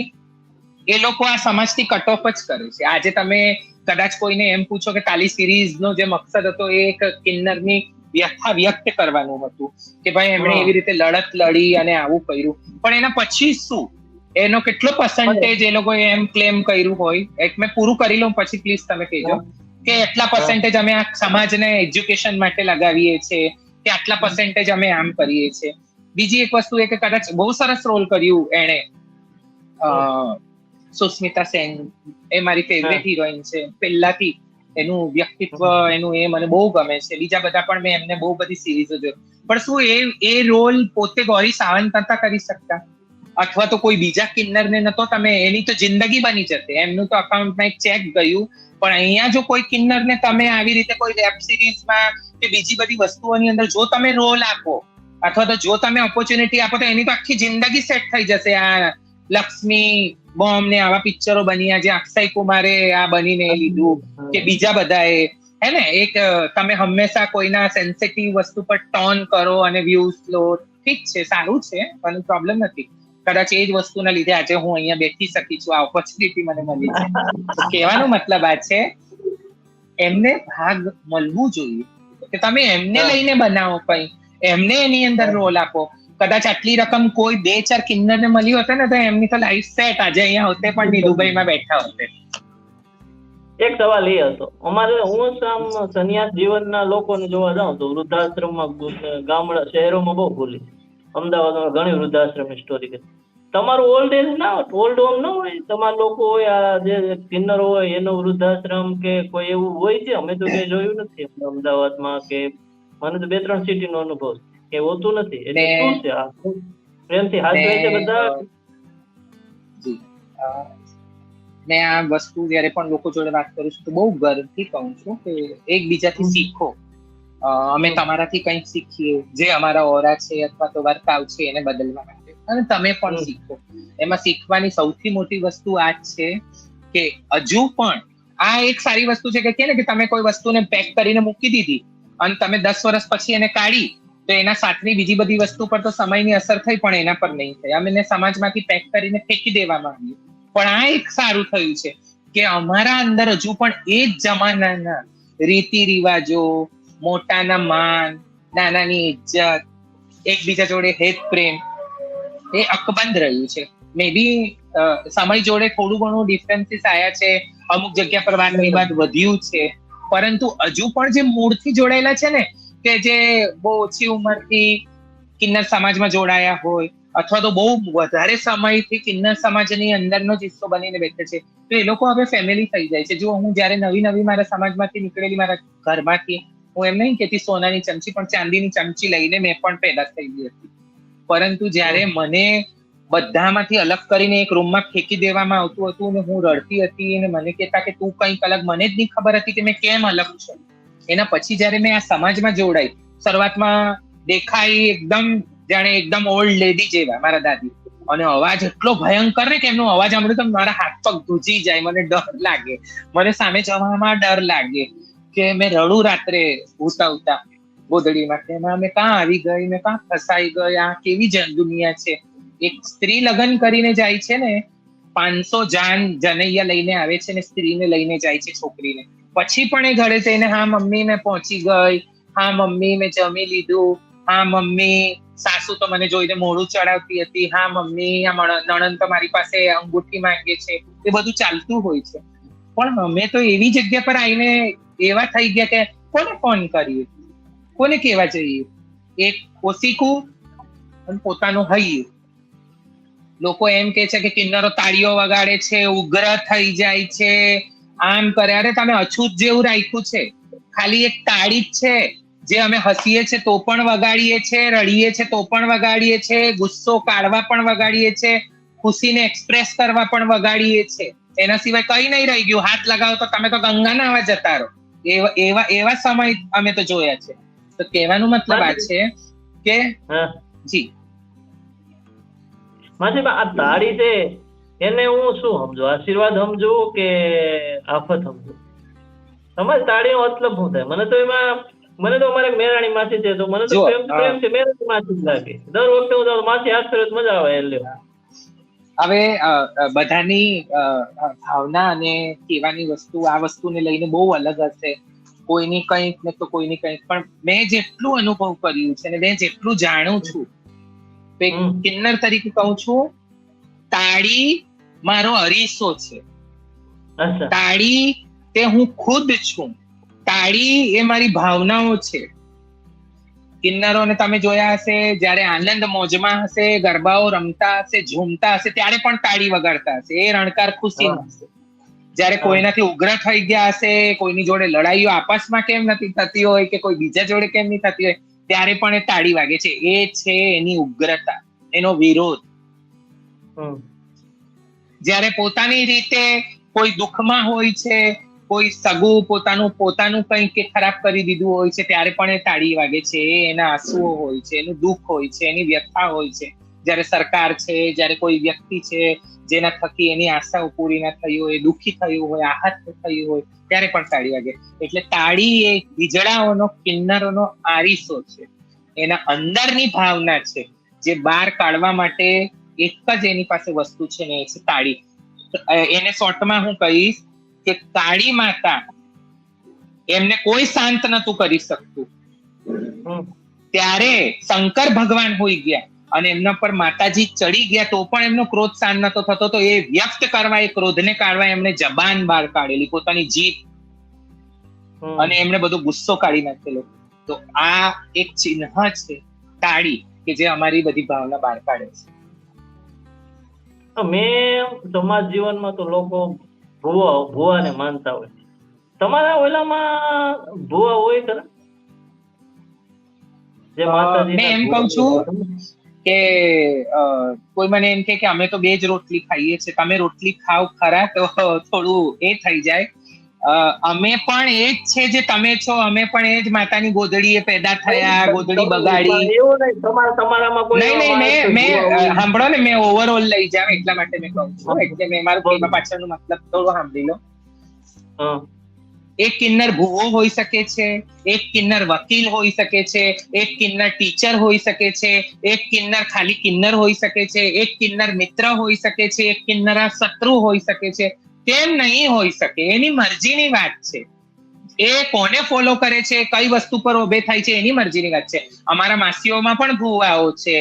એ લોકો આ સમાજથી કટ ઓફ જ કરે છે. આજે તમે કદાચ કોઈને એમ પૂછો કે તાલી સિરીઝનો જે મકસદ હતો એ એક કિન્નરની વ્યથા વ્યક્ત કરવાનું હતું કે ભાઈ એમણે એવી રીતે લડત લડી અને આવું કર્યું, પણ એના પછી શું, એનો કેટલો પર્સન્ટેજ એ લોકોએ એમ ક્લેમ કર્યું હોય. એક મેં પૂરું કરી લઉં પછી પ્લીઝ તમે કહેજો કે એટલા પર્સન્ટેજ અમે આ સમાજને એજ્યુકેશન માટે લગાવીએ છીએ, કે આટલા પર્સન્ટેજ અમે આમ કરીએ છીએ. બીજી એક વસ્તુ એ કે કદાચ બહુ સરસ રોલ કર્યું એણે, સુસ્મિતા સેન, એ મારી ફેવરેટ હિરોઈન છે પહેલાથી. એનું વ્યક્તિત્વ, એનું એ મને બહુ ગમે છે. બીજા બધા પણ મેં એમને બહુ બધી સિરીઝો જોઈ, પણ શું એ રોલ પોતે ગૌરી સાવંત નતા કરી શકતા? અથવા તો કોઈ બીજા કિન્નરને નતો? તમે એની તો જિંદગી બની જશે, એમનું તો અકાઉન્ટમાં એક ચેક ગયું. પણ અહીંયા જો કોઈ કિન્નરને તમે આવી રીતે કોઈ વેબ સિરીઝમાં કે બીજી બધી વસ્તુઓની અંદર જો તમે રોલ આપો, અથવા તો જો તમે ઓપોર્ચ્યુનિટી આપો, તો એની તો આખી જિંદગી સેટ થઈ જશે. આ લક્ષ્મી બોમ્બ ને આવા પિક્ચરો બન્યા, જે અક્ષય કુમારે આ બનીને લીધું, કે બીજા બધાએ, હે ને? એક તમે હંમેશા કોઈના સેન્સિટિવ વસ્તુ પર ટોન કરો અને વ્યૂઝ લો, ઠીક છે, સારું છે, પણ પ્રોબ્લેમ નથી. કદાચ એ જ વસ્તુના લીધે આજે હું અહીંયા બેઠી શકી છું, આ ઓપોર્ચ્યુનિટી મને મળી છે. તો કહેવાનો મતલબ આ છે, એમને ભાગ મળવું જોઈએ કે તમે એમને લઈને બનાવો, કંઈ એમને એની અંદર રોલ આપો. કદાચ આટલી રકમ કોઈ 2-4 કિન્નરને મળી હોતે ને તો એમની તો લાઈફ સેટ, આજે અહીંયા હોતે પણ નહીં, દુબઈમાં બેઠા હોતે. એક સવાલ એ હતો, અમારે હું આમ સંન્યાસ જીવનના લોકોને જોવા જાઉં તો વૃદ્ધાશ્રમમાં ગામડા શહેરોમાં બહુ ભૂલી છે. અમદાવાદમાં ઘણી વૃદ્ધાશ્રમની સ્ટોરી કરી. તમારું ઓલ્ડ એજ ના ઓલ્ડ હોમ ન હોય, તમારા લોકો હોય આ જે કિન્નર હોય એનો વૃદ્ધાશ્રમ કે કોઈ એવું હોય છે? અમે તો ક્યાંય જોયું નથી અમદાવાદમાં, કે મને તો 2-3 સિટીનો અનુભવ છે કે હોતું નથી. એટલે ને શું છે આ? પ્રેમથી હાચવે છે બધા? જી મેં આ વસ્તુ જયારે પણ લોકો જોડે વાત કરું છું તો બહુ ગર્વથી કહું છું કે એકબીજાથી શીખો. અમે તમારાથી કંઈક શીખીએ, જે અમારા ઓરા છે અથવા તો વર્તાવ છે એને બદલવા માટે, અને તમે પણ શીખો. એમાં શીખવાની સૌથી મોટી વસ્તુ આ જ છે કે હજુ પણ આ એક સારી વસ્તુ છે કે ને કે તમે કોઈ વસ્તુને પેક કરીને મૂકી દીધી અને તમે 10 વર્ષ પછી એને કાઢી તો એના સાથની બીજી બધી વસ્તુ પર તો સમયની અસર થઈ પણ એના પર નહીં થઈ. અમે એને સમાજમાંથી પેક કરીને ફેંકી દેવામાં આવ્યું. પણ આ એક સારું થયું છે કે અમારા અંદર હજુ પણ એ જ જમાનાના રીતિ રિવાજો, મોટાના માન, નાનાની ઇજ્જત, એકબીજા જોડે હેત પ્રેમ એ અકબંધ રહ્યું છે. મે બી સમય જોડે થોડું ઘણું ડિફરન્સીસ આયા છે, અમુક જગ્યા પર વાત વિવાદ વધ્યું છે, પરંતુ હજુ પણ જે મૂળથી જોડાયેલા છે ને, કે જે બહુ ઓછી ઉંમરથી કિન્નર સમાજમાં જોડાયા હોય અથવા તો બહુ વધારે સમયથી કિન્નર સમાજની અંદરનો જ હિસ્સો બનીને બેઠે છે, તો એ લોકો હવે ફેમિલી થઈ જાય છે. જો હું જયારે નવી મારા સમાજમાંથી નીકળેલી, મારા ઘરમાંથી, હું એમ નહીં કહેતી સોનાની ચમચી, પણ ચાંદીની ચમચી લઈને મેં પણ પેદા થઈ ગઈ હતી. પરંતુ જયારે મને બધામાંથી અલગ કરીને એક રૂમમાં ફેંકી દેવામાં આવતું હતું અને હું રડતી હતી અને મને કહેતા કે તું કંઈક અલગ, મને જ નહીં ખબર હતી કે મેં કેમ અલગ છું. એના પછી જયારે મેં આ સમાજમાં જોડાઈ, શરૂઆતમાં દેખાઈ એકદમ જાણે એકદમ ઓલ્ડ લેડી જેવા મારા દાદી, અને અવાજ એટલો ભયંકર ને કે એમનો અવાજ સાંભળ્યો તો મારા હાથ પગ ધ્રુજી જાય, મને ડર લાગે, મને સામે જવામાં ડર લાગે કે મેં રડું રાત્રે ઉતાવતા ગોદડીમાં કે મેં કાં આવી ગઈ, મેં કાં ફસાઈ ગઈ, આ કેવી દુનિયા છે. એક સ્ત્રી લગ્ન કરીને જાય છે ને, 500 જનૈયા લઈને આવે છે ને સ્ત્રીને લઈને જાય છે, છોકરીને. પછી પણ એ ઘરે જઈને હા મમ્મી મેં પહોંચી ગઈ, હા મમ્મી મેં જમી લીધું, હા મમ્મી સાસુ તો મને જોઈને મોઢું ચડાવતી હતી, હા મમ્મી આ નણંદ તો મારી પાસે અંગૂઠી માંગે છે. એ બધું ચાલતું હોય છે. પણ અમે તો એવી જગ્યા પર આવીને એવા થઈ ગયા કે કોને ફોન કરીએ, કોને કહેવા જઈએ. એક ઓશીકું અને પોતાનું હૈયું. લોકો એમ કે છે કે કિન્નરો તાળીઓ વગાડે છે, ઉગ્ર થઈ જાય છે, આમ કરે. અરે તમે અછૂત જેવું રાખ્યું છે, ખાલી એક તાળી જ છે જે અમે હસીએ છીએ તો પણ વગાડીએ છીએ, રડીએ છીએ તો પણ વગાડીએ છીએ, ગુસ્સો કાઢવા પણ વગાડીએ છીએ, ખુશીને એક્સપ્રેસ કરવા પણ વગાડીએ છીએ. એના સિવાય કઈ નહીં રહી ગયું. હાથ લગાવો તો તમે તો ગંગા નાવા જતા રહો, એવા સમય અમે તો જોયા છે. તો કહેવાનો મતલબ આ છે કે જી માસી આ તાળી છે એને હું શું સમજુ? આશીર્વાદ સમજુ કે આફત સમજુ? તમારી તાળીનો મતલબ શું થાય? મને તો અમારે મેરાણી માસી છે તો મને તો પ્રેમ છે મેરાણી માસી જ લાગે. દર વખતે હું જાઉં માસી હાથ ફેરવે મજા આવે. એટલે હવે બધાની ભાવના અને કહેવાની વસ્તુ આ વસ્તુને લઈને બહુ અલગ હશે. કોઈની કંઈક ને તો કોઈની કંઈક. પણ મેં જેટલું અનુભવ કર્યું છે ને મેં જેટલું જાણું છું, કિન્નર તરીકે કહું છું, તાળી મારો અરીસો છે. તાળી તે હું ખુદ છું. તાળી એ મારી ભાવનાઓ છે. કિન્નરોને તમે જોયા હશે, જ્યારે આનંદ મોજમાં હશે, ગરબાઓ રમતા હશે, ઝૂમતા હશે, ત્યારે પણ તાળી વગાડતા હશે. એ રણકાર ખુશી હશે. જ્યારે કોઈનાથી ઉગ્ર થઈ ગયા હશે, કોઈની જોડે લડાઈઓ આપસમાં કેમ નથી થતી હોય કે કોઈ બીજા જોડે કેમ નહીં થતી હોય, ત્યારે પણ એ તાળી વાગે છે. એ છે એની ઉગ્રતા, એનો વિરોધ. જ્યારે પોતાની રીતે કોઈ દુઃખમાં હોય છે, કોઈ સગું પોતાનું કંઈક ખરાબ કરી દીધું હોય છે, ત્યારે પણ એ તાળી વાગે છે. એના આંસુઓ હોય છે, એનું દુઃખ હોય છે, એની વ્યથા હોય છે. જ્યારે સરકાર છે, જ્યારે કોઈ વ્યક્તિ છે જેના થકી એની આશાઓ પૂરી ના થઈ હોય, દુઃખી થયું હોય, આહત થયું હોય, ત્યારે પણ તાળી વાગે. એટલે તાળી એ વીજળાઓનો, કિન્નરોનો આરીસો છે. એના અંદરની ભાવના છે જે બહાર કાઢવા માટે એક જ એની પાસે વસ્તુ છે ને, એ છે તાળી. એને શોર્ટમાં હું કહીશ કે કાળી માતા એમને કોઈ શાંત નતું કરી શકતું, ત્યારે શંકર ભગવાન હોઈ ગયા અને એમના પર માતાજી ચડી ગયા તો પણ એમનો ક્રોધ શાંત નતો થતો, તો એ વ્યક્ત કરવા, એ ક્રોધને કાઢવા એમણે જબાન બહાર કાઢેલી, પોતાની જીભ, અને એમણે બધો ગુસ્સો કાઢી નાખેલો. તો આ એક ચિહ્ન છે તાળી, કે જે અમારી બધી ભાવના બહાર કાઢે છે. મેં સમાજ જીવનમાં તો લોકો ભુવાને માનતા હોય, તમારા ઓલામાં ભુવા હોય ખરા? જે માતાજી મેં એમ કહું છું કે કોઈ મને એમ કે અમે તો 2 જ રોટલી ખાઈએ છીએ, તમે રોટલી ખાવ ખરા? તો થોડું એ થઈ જાય. અમે પણ એ જ છે જે તમે છો, અમે પણ એ જ માતાની ગોદડીએ પેદા થયા, ગોદડી બગાડી. એવું નહીં, તમારામાં કોઈ નહીં, મેં સાંભળો ને, મેં ઓવરઓલ લઈ જાવ એટલા માટે મેં કહું છું, એટલે મેં મારું એમાં પાછળનો મતલબ થોડો સાંભળી લો. એક કિન્નર ભુવો હોઈ શકે છે, એક કિન્નર વકીલ હોઈ શકે છે, એક કિન્નર ટીચર હોઈ શકે છે, એક કિન્નર ખાલી કિન્નર હોઈ શકે છે, એક કિન્નર મિત્ર હોઈ શકે છે, એક કિન્નર શત્રુ હોઈ શકે છે. કેમ નહીં હોઈ શકે? એની મરજીની વાત છે. એ કોને ફોલો કરે છે, કઈ વસ્તુ પર ઉભે થાય છે, એની મરજીની વાત છે. અમારા માસીઓમાં પણ ભુવાઓ છે,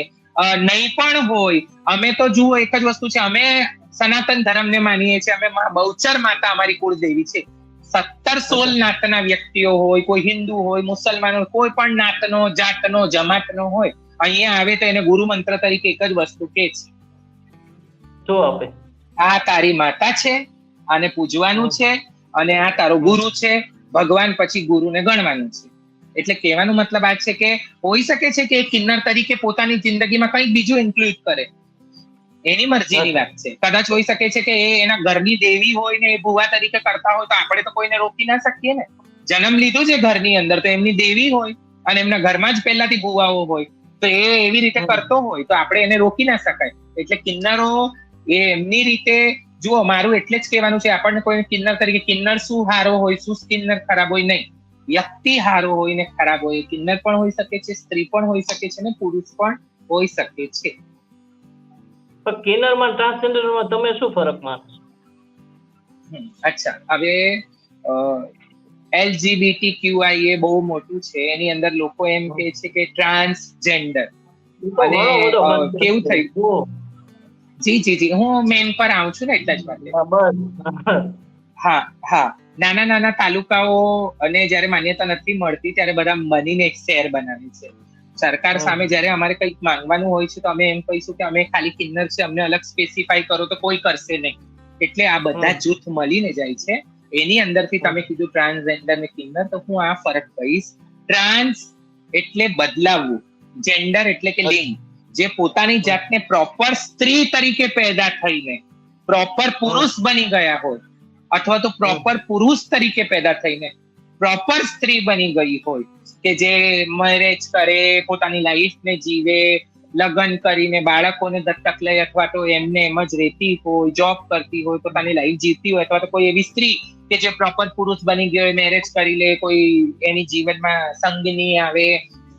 નહીં પણ હોય. અમે તો જુઓ એક જ વસ્તુ છે, અમે સનાતન ધર્મને માનીએ છીએ, અમે બહુચર માતા અમારી કુળદેવી છે. 17-16 નાતના વ્યક્તિઓ હોય, કોઈ હિન્દુ હોય, મુસલમાન હોય, કોઈ પણ નાતનો, જાતનો, જમાતનો હોય, અહીંયા આવે તો એને ગુરુ મંત્ર તરીકે એક જ વસ્તુ કે છે, શું આપે? આ તારી માતા છે, આને પૂજવાનું છે, અને આ તારો ગુરુ છે. ભગવાન પછી ગુરુને ગણવાનું છે. એટલે કહેવાનો મતલબ આ છે કે હોઈ શકે છે કે કિન્નર તરીકે પોતાની જિંદગીમાં કંઈક બીજું ઇન્ક્લુડ કરે, એની મરજીની વાત છે. કદાચ હોઈ શકે છે કે એ એના ઘરની દેવી હોય ને એ ભુવા તરીકે કરતા હોય, તો આપણે તો કોઈને રોકી ના શકીએ ને. જન્મ લીધો છે ઘરની અંદર, તો એમની દેવી હોય અને એમના ઘરમાં જ પહેલાથી ભુવાઓ હોય, તો એ એવી રીતે કરતો હોય તો આપણે એને રોકી ના શકાય. એટલે કિન્નરો એ એમની રીતે, જુઓ મારું એટલે જ કહેવાનું છે, આપણને કોઈ કિન્નર તરીકે, કિન્નર શું હારો હોય, શું કિન્નર ખરાબ હોય, નહીં. વ્યક્તિ હારો હોય ને ખરાબ હોય, કિન્નર પણ હોઈ શકે છે, સ્ત્રી પણ હોઈ શકે છે, ને પુરુષ પણ હોઈ શકે છે. પણ કિન્નરમાં ટ્રાન્સજેન્ડરમાં તમે શું ફરક માનો છો? અચ્છા, હવે LGBTQIA બહુ મોટું છે, એની અંદર લોકો એમ કહે છે કે ટ્રાન્સજેન્ડર, અને કેવું થયું? જી હું મેન પર આવું છું ને એટલા જ માટે. હા, નાના તાલુકાઓ અને જયારે માન્યતા નથી મળતી ત્યારે બધા બનીને એક શહેર બનાવે છે. સરકાર સામે જયારે અમારે કંઈક માંગવાનું હોય છે તો અમે એમ કહીશું કે અમે ખાલી કિન્નર છે, અમને અલગ સ્પેસિફાઈ કરો, તો કોઈ કરશે નહીં. એટલે આ બધા જૂથ મળીને જાય છે. એની અંદરથી તમે કીધું ટ્રાન્સજેન્ડર ને કિન્નર, તો હું આ ફરક કહીશ. ટ્રાન્સ એટલે બદલાવવું, જેન્ડર એટલે કે લિંગ, જે પોતાની જાતને પ્રોપર સ્ત્રી તરીકે પેદા થઈને પ્રોપર પુરુષ બની ગયા હોય, અથવા તો પ્રોપર પુરુષ તરીકે પેદા થઈને પ્રોપર સ્ત્રી બની ગઈ હોય, કે જે મેરેજ કરે, પોતાની લાઈફને જીવે, લગ્ન કરીને બાળકોને દત્તક લે, અથવા તો એમને એમ જ રહેતી હોય, જોબ કરતી હોય, પોતાની લાઈફ જીવતી હોય, અથવા તો કોઈ એવી સ્ત્રી કે જે પ્રોપર પુરુષ બની ગયો, મેરેજ કરી લે, કોઈ એની જીવનમાં સંગની આવે,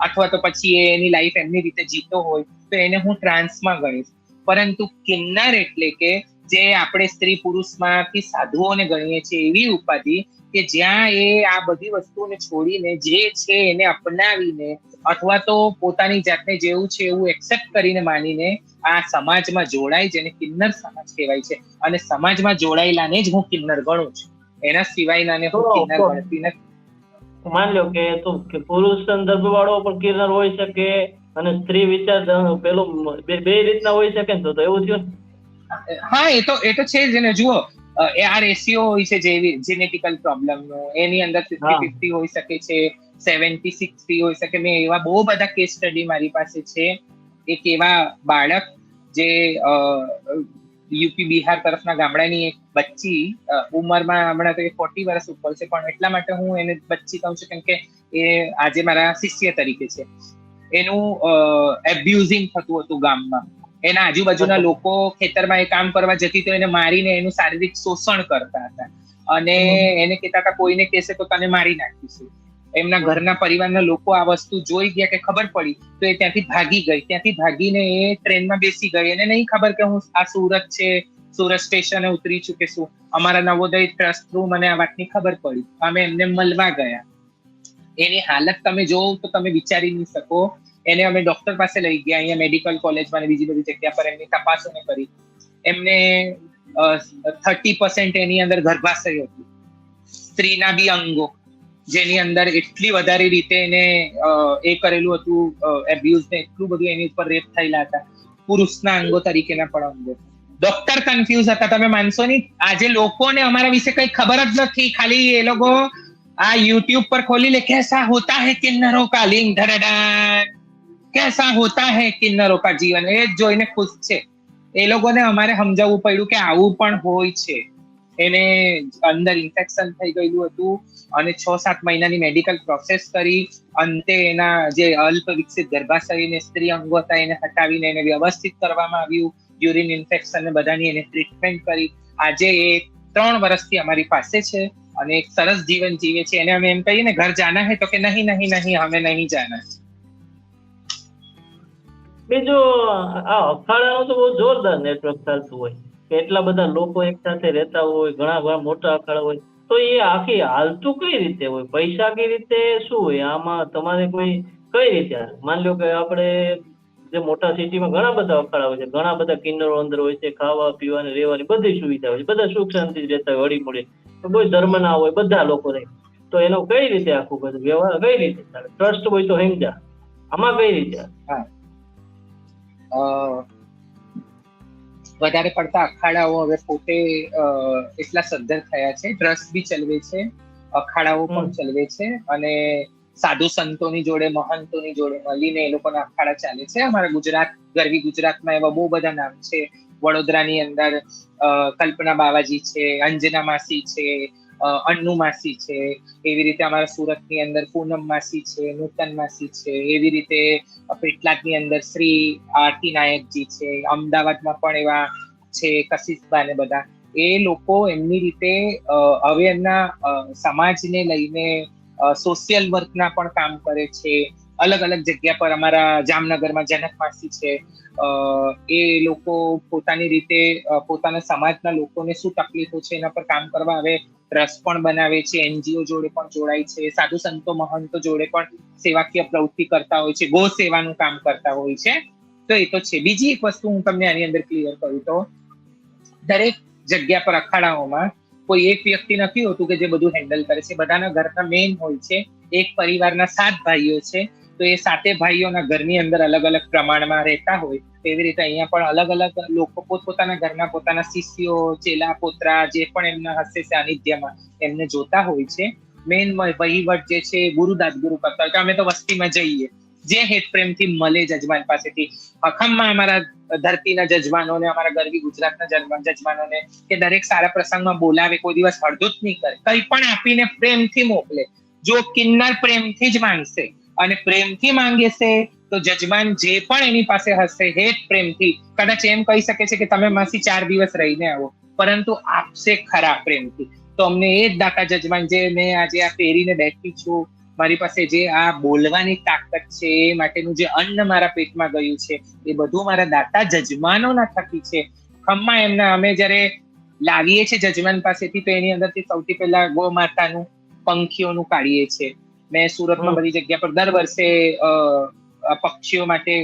અથવા તો પછી એની લાઈફ એમની રીતે જીતો હોય, તો એને હું ટ્રાન્સમાં ગણીશ. પરંતુ કિન્નર એટલે કે જે આપણે સ્ત્રી પુરુષમાંથી સાધુઓને ગણીએ છીએ એવી ઉપાધિ, કે જ્યાં એ આ બધી વસ્તુઓને છોડીને જે છે એને અપનાવીને, અથવા તો પોતાની જાતને જેવું છે એવું એક્સેપ્ટ કરીને, માનીને આ સમાજમાં જોડાય, જેને કિન્નર સમાજ કહેવાય છે. અને સમાજમાં જોડાયેલાને જ હું કિન્નર ગણું છું, એના સિવાયનાને હું કિન્નર ગણતી નથી. માન લો કે તો પુરુષ સંદર્ભ વાળો પણ કિન્નર હોઈ શકે અને સ્ત્રી વિચાર પેલું બે રીતના હોઈ શકે ને, તો એવું થયું ને? હા, એ તો છે જ ને. જુઓ, આ રેશિયો હોય છે જેવી જેનેટિકલ પ્રોબ્લેમનો, એની અંદર 50-50 હોઈ શકે છે, 70-60 હોઈ શકે. મેં એવા બહુ બધા કેસ સ્ટડી મારી પાસે છે. એક એવા બાળક જે યુપી બિહાર તરફના ગામડાની એક બચ્ચી, ઉંમરમાં હમણાં તો 40 વર્ષ ઉપર છે, પણ એટલા માટે હું એને બચ્ચી કહું છું કેમ કે એ આજે મારા શિષ્ય તરીકે છે. એનું એબ્યુઝિંગ થતું હતું ગામમાં. એના આજુબાજુના લોકો ખેતરમાં એ કામ કરવા જતી તો એને મારીને એનું શારીરિક શોષણ કરતા હતા, અને એને કહેતા હતા કોઈને કહેશે તો તને મારી નાખીશું. એમના ઘરના પરિવારના લોકો આ વસ્તુ જોઈ ગયા કે ખબર પડી, તો એ ત્યાંથી ભાગી ગઈ. ત્યાંથી ભાગીને એ ટ્રેનમાં બેસી ગઈ. એને નહીં ખબર કે હું આ સુરત છે, સુરત સ્ટેશને ઉતરી છું કે શું. અમારા નવોદય ટ્રસ્ટ થ્રુ મને આ વાતની ખબર પડી. અમે એમને મળવા ગયા. એની હાલત તમે જોવો તો તમે વિચારી નહીં શકો એને અમે ડોક્ટર પાસે લઈ ગયા, અહીંયા મેડિકલ કોલેજમાં બીજી બધી જગ્યા પર એમની તપાસોને કરી. એમને 30% એની અંદર ગર્ભાશય હતું, સ્ત્રીના બી અંગો, જેની અંદર એટલી વધારે રીતે એને એ કરેલું હતું એબ્યુઝ ને, એટલું બધું એની ઉપર રેપ થયેલા હતા. પુરુષના અંગો તરીકેના પણ અંગો. ડોક્ટર કન્ફ્યુઝ હતા, તમે માનશો નહીં. આજે લોકોને અમારા વિશે કઈ ખબર જ નથી, ખાલી એ લોકો આ યુટ્યુબ પર ખોલી લે, કેસા હોતા હૈ કિન્નરો કા લિંગ ધડડાન, કેસા હોતા હૈ કિન્નરો કા જીવન, એ જોઈને ખુશ છે. એ લોકોને અમારે સમજાવવું પડ્યું કે આવું પણ હોય છે. એને અંદર ઇન્ફેક્શન થઈ ગયેલું હતું અને 6-7 મહિનાની મેડિકલ પ્રોસેસ કરી. અંતે એના જે અલ્પ વિકસિત ગર્ભાશય ને સ્ત્રી અંગો હતા એને હટાવીને એને વ્યવસ્થિત કરવામાં આવ્યું. યુરિન ઇન્ફેક્શન ને બધાની એને ટ્રીટમેન્ટ કરી. આજે એ 3 વર્ષથી અમારી પાસે છે અને એક સરસ જીવન જીવે છે. એને અમે એમ કહીએ ને, ઘર જાના હે, તો કે નહીં નહીં નહીં, અમે નહીં જાના. બીજું આ અખાડાનું તો બહુ જોરદાર નેટવર્ક ચાલતું હોય, કે એટલા બધા લોકો એક સાથે રહેતા હોય, ઘણા મોટા અખાડા હોય, તો એ આખી હાલતું કઈ રીતે હોય? પૈસા કઈ રીતે શું હોય આમાં? તમારે કોઈ કઈ રીતે હાલે? માની લો કે આપણે જે મોટા સિટીમાં ઘણા બધા અખાડા હોય છે, ઘણા બધા કિન્નરો અંદર હોય છે, ખાવા પીવાની રહેવાની બધી સુવિધા હોય છે, બધા સુખ શાંતિ રહેતા હોય, હળી મળે, તો કોઈ ધર્મ ના હોય, બધા લોકો રહે, તો એનો કઈ રીતે આખું બધું વ્યવહાર કઈ રીતે ચાલે? ટ્રસ્ટ હોય તો સમજા, આમાં કઈ રીતે? વધારે પડતા અખાડાઓ હવે પોતે એટલા સદ્ધર થયા છે, ટ્રસ્ટ બી ચલવે છે, અખાડાઓ પણ ચલવે છે અને સાધુ સંતોની જોડે, મહંતોની જોડે મળીને એ લોકોના અખાડા ચાલે છે. અમારા ગરવી ગુજરાતમાં એવા બહુ બધા નામ છે. વડોદરાની અંદર કલ્પના બાવાજી છે, અંજના માસી છે, અન્નુ માસી છે. એવી રીતે અમારા સુરતની અંદર પૂનમ માસી છે, નૂતન માસી છે. એવી રીતે પેટલાદની અંદર શ્રી આરતી નાયકજી છે. અમદાવાદમાં પણ એવા છે, કશિશબા ને બધા. એ લોકો એમની રીતે હવે એમના સમાજને લઈને સોશિયલ વર્કના પણ કામ કરે છે. અલગ અલગ જગ્યા પર અમારા જામનગરમાં જનક માસી છે. એ લોકો પોતાની રીતે પોતાના સમાજના લોકોને શું તકલીફો છે એના પર કામ કરવા હવે ટ્રસ્ટ પણ બનાવે છે, એનજીઓ જોડે પણ જોડાય છે, સાધુ સંતો મહંતો જોડે પણ સેવાકીય પ્રવૃત્તિ કરતા હોય છે, ગો સેવાનું કામ કરતા હોય છે. તો એ તો છે. બીજી એક વસ્તુ હું તમને આની અંદર ક્લિયર કરું તો, દરેક જગ્યા પર અખાડાઓમાં કોઈ એક વ્યક્તિ નથી હોતું કે જે બધું હેન્ડલ કરે છે. બધાના ઘરના મેઇન હોય છે. એક પરિવારના 7 ભાઈઓ છે, તો એ 7 ભાઈઓના ઘરની અંદર અલગ અલગ પ્રમાણમાં રહેતા હોય. એવી રીતે અહીંયા પણ અલગ અલગ લોકો પોતપોતાના ઘરના પોતાના શિષ્યો, ચેલા, પોતરા જે પણ એમના હશે સાનિધ્યમાં એમને જોતા હોય છે. મેઇન વહીવટ જે છે ગુરુ દાદગુરુ કરતા હોય કે અમે તો વસ્તીમાં જઈએ, જે હેત પ્રેમથી મળે જજમાન પાસેથી. અખમમાં અમારા ધરતીના જજમાનોને, અમારા ગરવી ગુજરાતના જજમાનોને કે દરેક સારા પ્રસંગમાં બોલાવે, કોઈ દિવસ હળદૂત નહીં કરે, કંઈ પણ આપીને પ્રેમથી મોકલે. જો કિન્નર પ્રેમથી જ માંગશે અને પ્રેમથી માંગે છે તો જજમાન જે પણ એની પાસે હશે હેત પ્રેમથી કદાચ એમ કહી શકે છે કે તમે માસી 4 દિવસ રહીને આવો, પરંતુ આપશે ખરા પ્રેમથી. તો અમને એ જ દાતા જજમાન, જે મેં આજે આ પહેરીને બેઠી છું, મારી પાસે જે આ બોલવાની તાકાત છે, એ માટેનું જે અન્ન મારા પેટમાં ગયું છે, એ બધું મારા દાતા જજમાનોના થકી છે. ખમ્મા એમના અમે જ્યારે લાવીએ છીએ જજમાન પાસેથી, તો એની અંદરથી સૌથી પહેલા ગો માતાનું પંખીઓનું કાઢીએ છીએ. મેં સુરતમાં બધી જગ્યા પર દર વર્ષે પક્ષીઓ માટે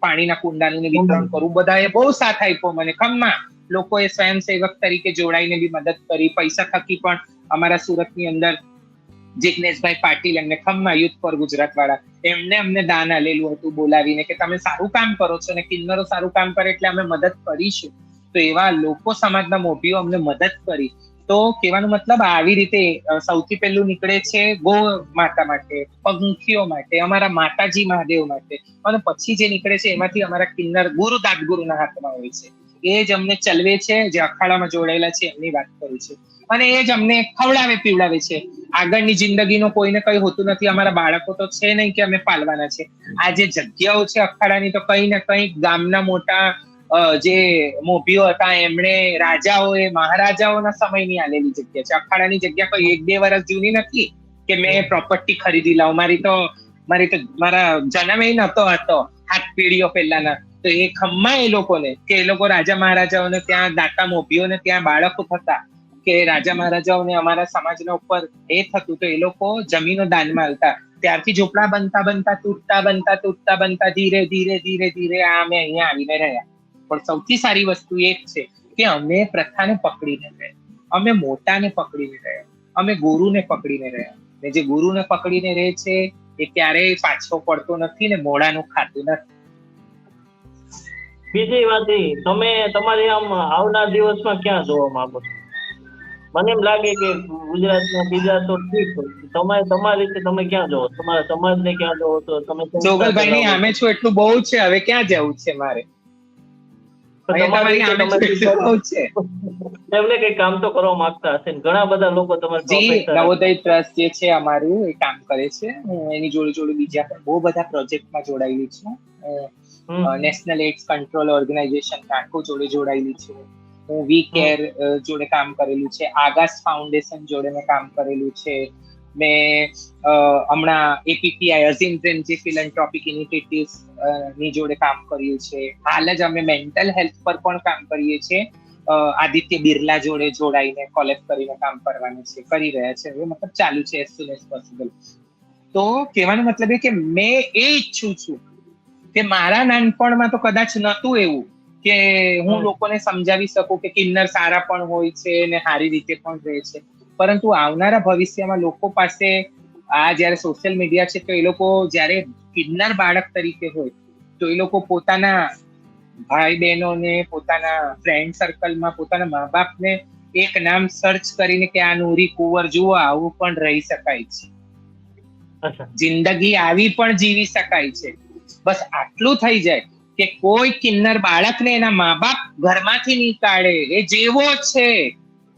પાણીના કુંડાનું વિતરણ કરું. બધાએ બહુ સાથ આપ્યો મને. ખમ્મા લોકોએ સ્વયંસેવક તરીકે જોડાઈને બી મદદ કરી. પૈસા થકી પણ અમારા સુરતની અંદર જિગ્નેશભાઈ પાટીલ, એમને ખમ્મા યુથ ફોર ગુજરાત વાળા, એમને અમને દાન આલેલું હતું બોલાવીને કે તમે સારું કામ કરો છો ને કિન્નરો સારું કામ કરે એટલે અમે મદદ કરીશું. તો એવા લોકો, સમાજના મોભીઓ અમને મદદ કરી. તો કહેવાનો મતલબ આવી રીતે સૌથી પહેલું નીકળે છે ગો માતા માટે, પંખીઓ માટે, અમારા માતાજી મહાદેવ માટે, અને પછી જે નીકળે છે એમાંથી અમારા કિન્નર ગુરુ દાદગુરુના હાથમાં હોય છે. એ જ અમને ચલવે છે, જે અખાડામાં જોડાયેલા છે એમની વાત કરું છું, અને એ જ અમને ખવડાવે પીવડાવે છે. આગળની જિંદગીનો કોઈને કઈ હોતું નથી. અમારા બાળકો તો છે નહીં કે અમે પાલવાના છે. આ જે જગ્યાઓ છે અખાડાની, તો કઈ ને કઈ ગામના મોટા જે મોભીઓ હતા એમણે, રાજાઓએ, મહારાજાઓના સમયની આલેલી જગ્યા છે. અખાડાની જગ્યા કોઈ 1-2 વર્ષ જૂની નથી કે મેં પ્રોપર્ટી ખરીદી લાવું. મારા જન્મ એ નતો હતો 7 પેઢીઓ પહેલાના. તો એ ખમ્મા એ લોકોને, કે એ લોકો રાજા મહારાજાઓને ત્યાં, દાતા મોભીઓને ત્યાં બાળકો થતા, કે રાજા મહારાજાઓને અમારા સમાજના ઉપર એ થતું, તો એ લોકો જમીનો દાનમાં આલતા. ત્યારથી ઝોપડા બનતા બનતા ધીરે ધીરે આ અમે અહીંયા આવીને રહ્યા. પણ સૌથી સારી વસ્તુ એ જ છે કે અમે પ્રથાને પકડીને રહ્યા, અમે મોટાને પકડીને રહ્યા, અમે ગુરુને પકડીને રહ્યા. ને જે ગુરુને પકડીને રહે છે એ ક્યારેય પાછો પડતો નથી ને મોડાનું ખાતું નથી. બીજી વાત એ, તમે તમારી આમ આવનાર દિવસમાં ક્યાં જોવા માંગો છો? મને એમ લાગે કે ગુજરાતના બીજા તો ઠીક હોય, તમે તમારી રીતે તમે ક્યાં જોવો, તમારા સમાજને ક્યાં જોવો છો તમે? જોગલભાઈની સામે છું એટલું બહુ છે, હવે ક્યાં જવું છે મારે? એમને કઈ કામ તો કરવા માંગતા હશે ને? ઘણા બધા લોકો તમારે નવોદય ટ્રસ્ટ જે છે અમારું એ કામ કરે છે. હું એની જોડે જોડે બીજા પણ બહુ બધા પ્રોજેક્ટમાં જોડાયેલી છું. નેશનલ એડ્સ કંટ્રોલ ઓર્ગેનાઇઝેશન નાટકો જોડે જોડાયેલી છું. હું વી કેર જોડે કામ કરેલું છે. આગાસ ફાઉન્ડેશન જોડે મેં કામ કરેલું છે. મેં હમણાં એપીપીઆઈ અઝીમ પ્રેમજી ફિલન્ટ્રોપિક ઇનિશિયેટિવ્સ ની જોડે કામ કર્યું છે. હાલ જ અમે મેન્ટલ હેલ્થ પર પણ કામ કરીએ છીએ. આદિત્ય બિરલા જોડે જોડાઈને કોલેબ કરીને કામ કરવાનું છે, કરી રહ્યા છે. હવે મતલબ ચાલુ છે એઝ સુન એઝ પોસિબલ. તો કહેવાનો મતલબ એ કે મેં એ ઈચ્છું છું કે મારા નાનપણમાં તો કદાચ નહોતું એવું કે હું લોકોને સમજાવી શકું કે કિન્નર સારા પણ હોય છે ને સારી રીતે પણ રહે છે. પરંતુ આવનારા ભવિષ્યમાં લોકો પાસે આ જયારે સોશિયલ મીડિયા છે તો એ લોકો જયારે કિન્નર બાળક તરીકે હોય તો એ લોકો પોતાના ભાઈ બહેનોને, પોતાના ફ્રેન્ડ સર્કલમાં, પોતાના મા બાપને એક નામ સર્ચ કરીને કે આ નૂરી કુંવર જુઓ, આવું પણ રહી શકાય છે, જિંદગી આવી પણ જીવી શકાય છે. બસ આટલું થઈ જાય કે કોઈ કિન્નર બાળકને એના મા બાપ ઘરમાંથી નીકાળે, એ જેવો છે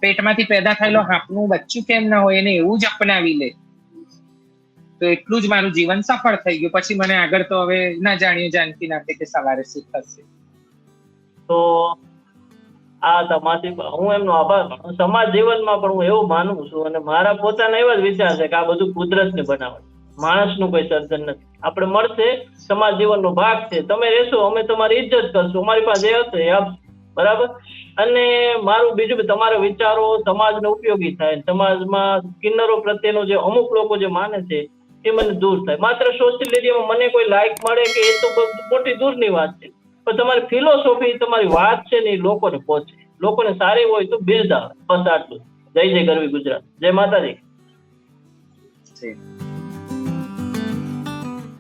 પેટમાંથી પેદા થયેલો હાપનું બચ્ચું કેમ ના હોય એને એવું જ અપનાવી લે, તો એટલું જ મારું જીવન સફળ થઈ ગયું. પછી મને આગળ તો હવે ના જાણીએ જાનકી નાથે કે સવારે શું થશે. તો આ તમારી હું એમનો આભાર માનું. સમાજ જીવનમાં પણ હું એવું માનું છું અને મારા પોતાના એવા જ વિચાર છે કે આ બધું કુદરતને બનાવે, માણસનું કોઈ સર્જન નથી. આપણે મળશે, સમાજ જીવનનો ભાગ છે. તમે રહેશો, અમે તમારી ઇજ્જત કરશું, અમારી પાસે એ હશે એ આપશું, બરાબર. અને મારું બીજું, તમારા વિચારો સમાજને ઉપયોગી થાય, સમાજમાં કિન્નરો પ્રત્યેનો જે અમુક લોકો જે માને છે એ મને દૂર થાય. માત્ર સોશિયલ મીડિયામાં મને કોઈ લાઈક મળે કે એ તો મોટી દૂરની વાત છે, પણ તમારી ફિલોસોફી, તમારી વાત છે ને એ લોકોને પહોંચે, લોકોને સારી હોય તો બિરદાવે. બસ આટલું. જય જય ગરવી ગુજરાત. જય માતાજી.